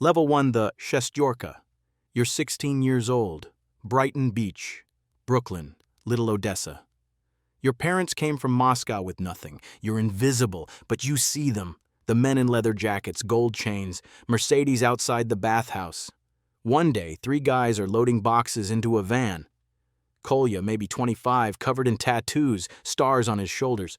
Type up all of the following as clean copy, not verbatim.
Level 1, the Shestyorka. You're 16 years old. Brighton Beach, Brooklyn, Little Odessa. Your parents came from Moscow with nothing. You're invisible, but you see them. The men in leather jackets, gold chains, Mercedes outside the bathhouse. One day, 3 guys are loading boxes into a van. Kolya, maybe 25, covered in tattoos, stars on his shoulders.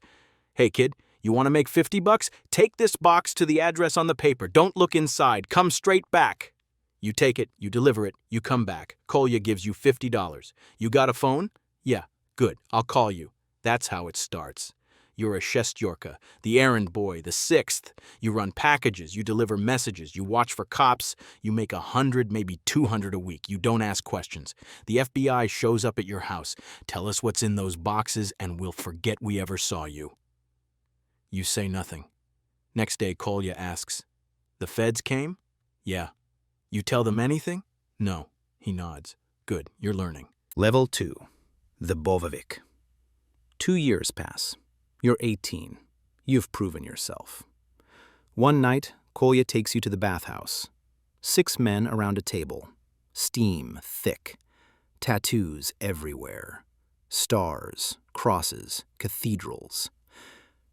Hey kid, you want to make $50? Take this box to the address on the paper. Don't look inside. Come straight back. You take it, you deliver it, you come back. Kolya gives you $50. You got a phone? Yeah, good, I'll call you. That's how it starts. You're a Shestyorka, the errand boy, the 6th. You run packages, you deliver messages, you watch for cops, you make 100, maybe 200 a week. You don't ask questions. The FBI shows up at your house. Tell us what's in those boxes and we'll forget we ever saw you. You say nothing. Next day, Kolya asks, the feds came? Yeah. You tell them anything? No. He nods. Good, you're learning. Level 2, the Bovovik. 2 years pass. You're 18. You've proven yourself. One night, Kolya takes you to the bathhouse. 6 men around a table. Steam thick. Tattoos everywhere. Stars, crosses, cathedrals.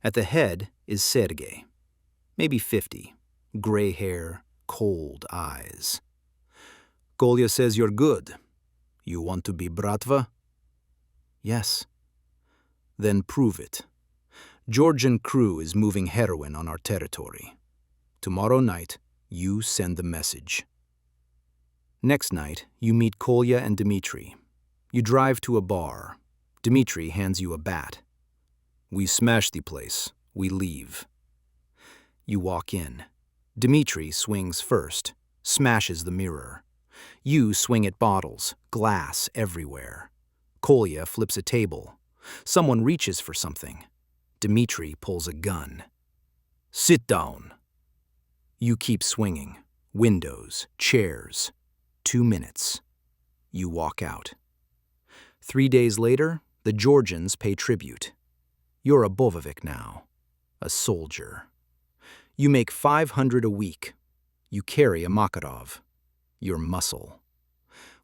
At the head is Sergei. Maybe 50. Gray hair, cold eyes. Kolya says you're good. You want to be Bratva? Yes. Then prove it. Georgian crew is moving heroin on our territory. Tomorrow night, you send the message. Next night, you meet Kolya and Dmitri. You drive to a bar. Dmitri hands you a bat. We smash the place. We leave. You walk in. Dmitri swings first, smashes the mirror. You swing at bottles, glass everywhere. Kolya flips a table. Someone reaches for something. Dmitri pulls a gun. Sit down. You keep swinging. Windows, chairs. 2 minutes. You walk out. 3 days later, the Georgians pay tribute. You're a Bovovik now, a soldier. You make 500 a week. You carry a Makarov. Your muscle.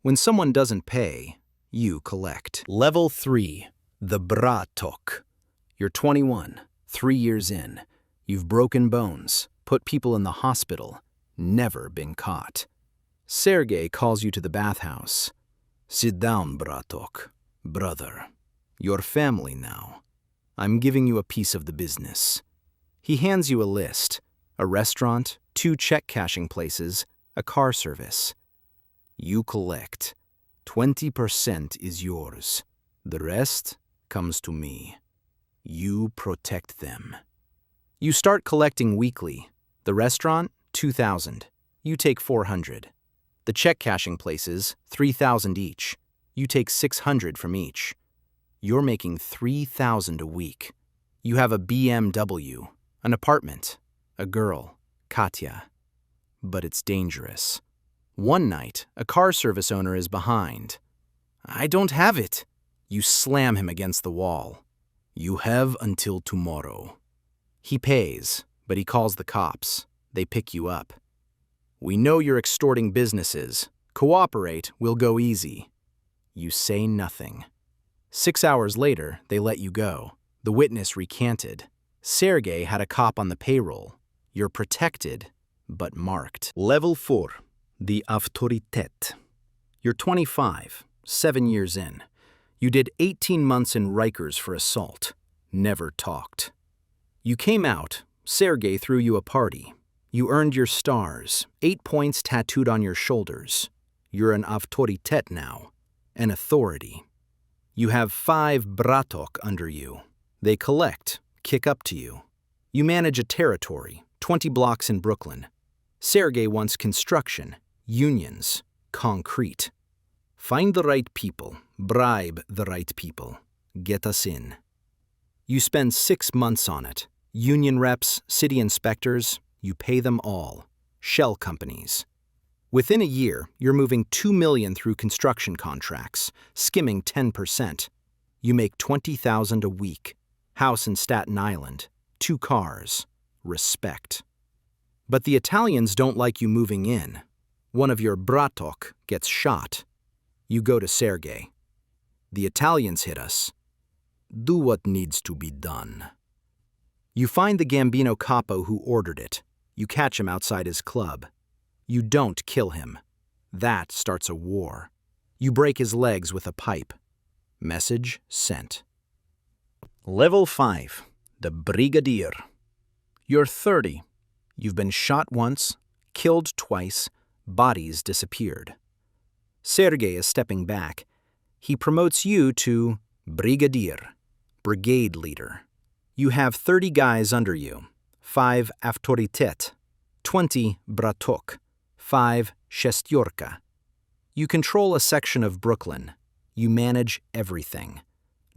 When someone doesn't pay, you collect. Level 3, the Bratok. You're 21, 3 years in. You've broken bones, put people in the hospital, never been caught. Sergei calls you to the bathhouse. Sit down, Bratok. Brother. You're family now. I'm giving you a piece of the business. He hands you a list. A restaurant, 2 check-cashing places, a car service. You collect. 20% is yours. The rest comes to me. You protect them. You start collecting weekly. The restaurant, 2,000. You take 400. The check-cashing places, 3,000 each. You take 600 from each. You're making 3,000 a week. You have a BMW, an apartment, a girl, Katya. But it's dangerous. One night, a car service owner is behind. I don't have it. You slam him against the wall. You have until tomorrow. He pays, but he calls the cops. They pick you up. We know you're extorting businesses. Cooperate, we'll go easy. You say nothing. 6 hours later, they let you go. The witness recanted. Sergei had a cop on the payroll. You're protected, but marked. Level 4, the Autoritet. You're 25, 7 years in. You did 18 months in Rikers for assault. Never talked. You came out. Sergei threw you a party. You earned your stars, 8 points tattooed on your shoulders. You're an Autoritet now, an authority. You have 5 Bratok under you. They collect, kick up to you. You manage a territory, 20 blocks in Brooklyn. Sergei wants construction, unions, concrete. Find the right people, bribe the right people, get us in. You spend 6 months on it. Union reps, city inspectors, you pay them all. Shell companies. Within a year, you're moving $2 million through construction contracts, skimming 10%. You make $20,000 a week. House in Staten Island. 2 cars. Respect. But the Italians don't like you moving in. One of your bratok gets shot. You go to Sergei. The Italians hit us. Do what needs to be done. You find the Gambino capo who ordered it. You catch him outside his club. You don't kill him. That starts a war. You break his legs with a pipe. Message sent. Level 5. The Brigadier. You're 30. You've been shot once, killed twice, bodies disappeared. Sergei is stepping back. He promotes you to Brigadier, brigade leader. You have 30 guys under you, 5 avtoritet, 20 bratok, 5 shestyorka. You control a section of Brooklyn. You manage everything.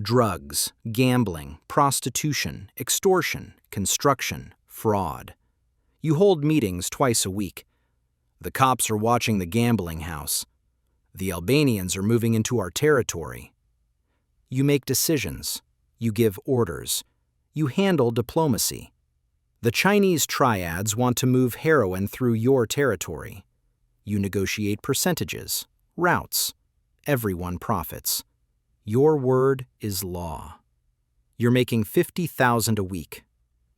Drugs, gambling, prostitution, extortion, construction, fraud. You hold meetings twice a week. The cops are watching the gambling house. The Albanians are moving into our territory. You make decisions. You give orders. You handle diplomacy. The Chinese triads want to move heroin through your territory. You negotiate percentages, routes. Everyone profits. Your word is law. You're making $50,000 a week.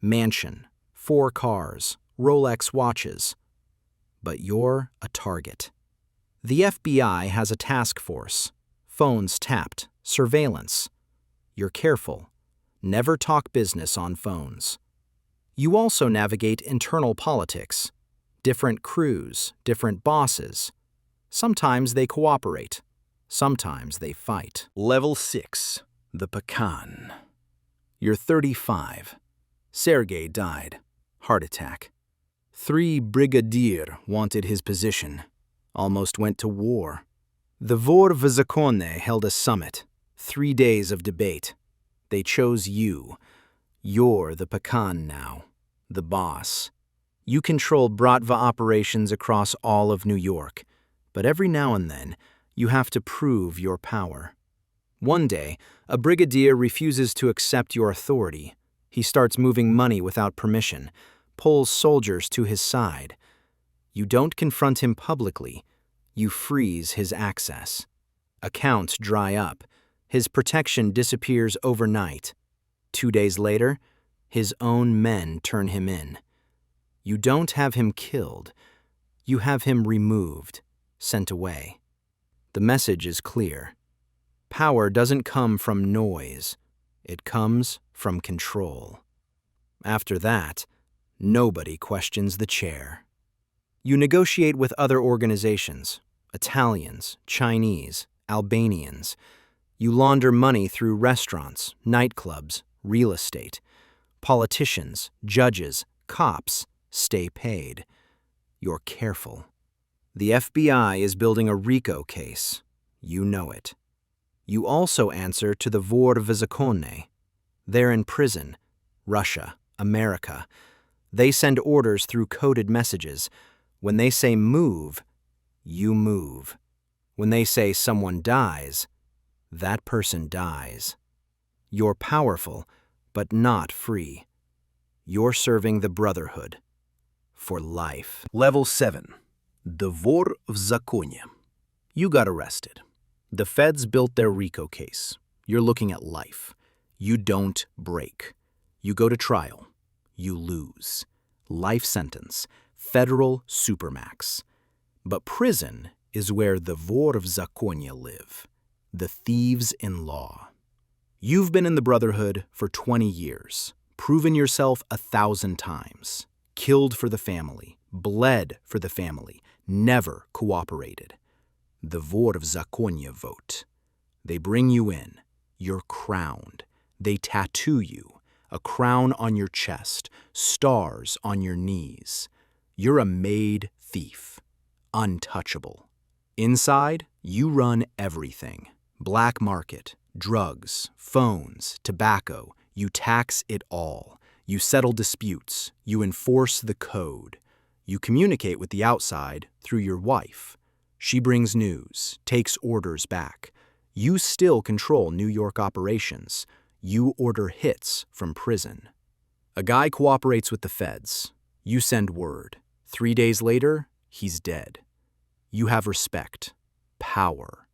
Mansion, 4 cars, Rolex watches. But you're a target. The FBI has a task force. Phones tapped, surveillance. You're careful. Never talk business on phones. You also navigate internal politics. Different crews, different bosses. Sometimes they cooperate. Sometimes they fight. Level 6. The Pecan. You're 35. Sergei died. Heart attack. 3 brigadier wanted his position. Almost went to war. The Vor v Zakone held a summit. 3 days of debate. They chose you. You're the Pecan now. The boss. You control Bratva operations across all of New York. But every now and then, you have to prove your power. One day, a brigadier refuses to accept your authority. He starts moving money without permission, pulls soldiers to his side. You don't confront him publicly. You freeze his access. Accounts dry up. His protection disappears overnight. 2 days later, his own men turn him in. You don't have him killed. You have him removed, sent away. The message is clear. Power doesn't come from noise. It comes from control. After that, nobody questions the chair. You negotiate with other organizations, Italians, Chinese, Albanians. You launder money through restaurants, nightclubs, real estate. Politicians, judges, cops stay paid. You're careful. The FBI is building a RICO case. You know it. You also answer to the Vor v Zakone. They're in prison. Russia, America. They send orders through coded messages. When they say move, you move. When they say someone dies, that person dies. You're powerful, but not free. You're serving the Brotherhood. For life. Level 7. The Vor v Zakone. You got arrested. The feds built their RICO case. You're looking at life. You don't break. You go to trial. You lose. Life sentence. Federal supermax. But prison is where the Vor v Zakone live. The thieves in law. You've been in the Brotherhood for 20 years. Proven yourself 1,000 times. Killed for the family. Bled for the family. Never cooperated. The Vor v Zakone vote. They bring you in. You're crowned. They tattoo you. A crown on your chest. Stars on your knees. You're a made thief. Untouchable. Inside, you run everything. Black market, drugs, phones, tobacco. You tax it all. You settle disputes. You enforce the code. You communicate with the outside through your wife. She brings news, takes orders back. You still control New York operations. You order hits from prison. A guy cooperates with the feds. You send word. 3 days later, he's dead. You have respect, power,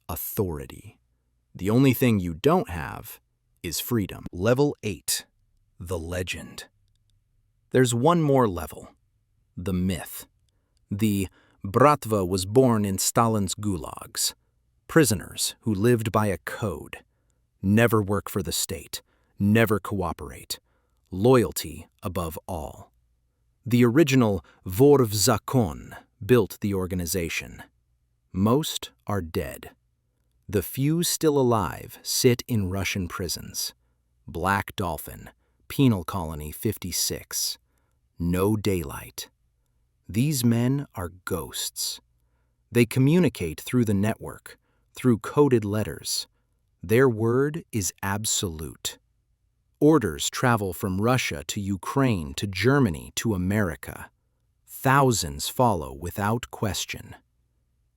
authority. The only thing you don't have is freedom. Level 8. The legend. There's one more level. The myth. The Bratva was born in Stalin's gulags. Prisoners who lived by a code. Never work for the state. Never cooperate. Loyalty above all. The original Vor v Zakon built the organization. Most are dead. The few still alive sit in Russian prisons. Black Dolphin, Penal Colony 56. No daylight. These men are ghosts. They communicate through the network, through coded letters. Their word is absolute. Orders travel from Russia to Ukraine to Germany to America. Thousands follow without question.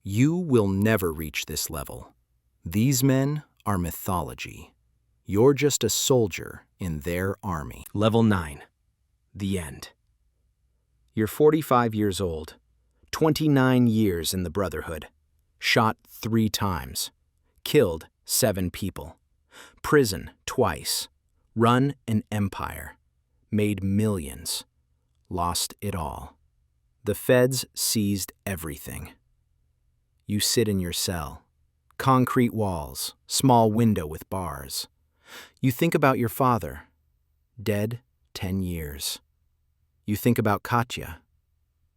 You will never reach this level. These men are mythology. You're just a soldier in their army. Level 9. The end. You're 45 years old, 29 years in the Brotherhood, shot 3 times, killed 7 people, prison twice, run an empire, made millions, lost it all. The feds seized everything. You sit in your cell, concrete walls, small window with bars. You think about your father, dead 10 years. You think about Katya.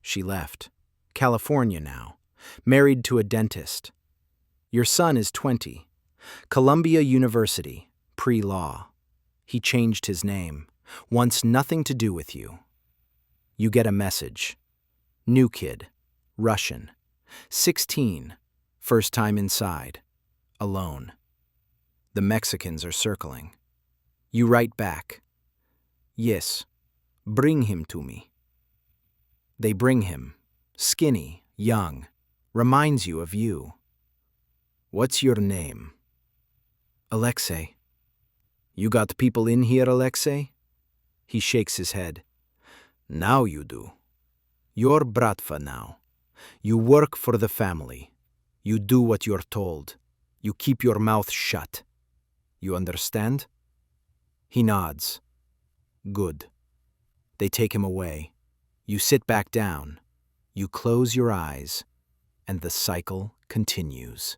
She left. California now, married to a dentist. Your son is 20. Columbia University, pre-law. He changed his name, wants nothing to do with you. You get a message. New kid, Russian, 16, first time inside, alone. The Mexicans are circling. You write back, yes, bring him to me. They bring him, skinny, young, reminds you of you. What's your name? Alexei. You got people in here, Alexei? He shakes his head. Now you do. You're Bratva now. You work for the family. You do what you're told. You keep your mouth shut. You understand? He nods. Good. They take him away. You sit back down. You close your eyes, and the cycle continues.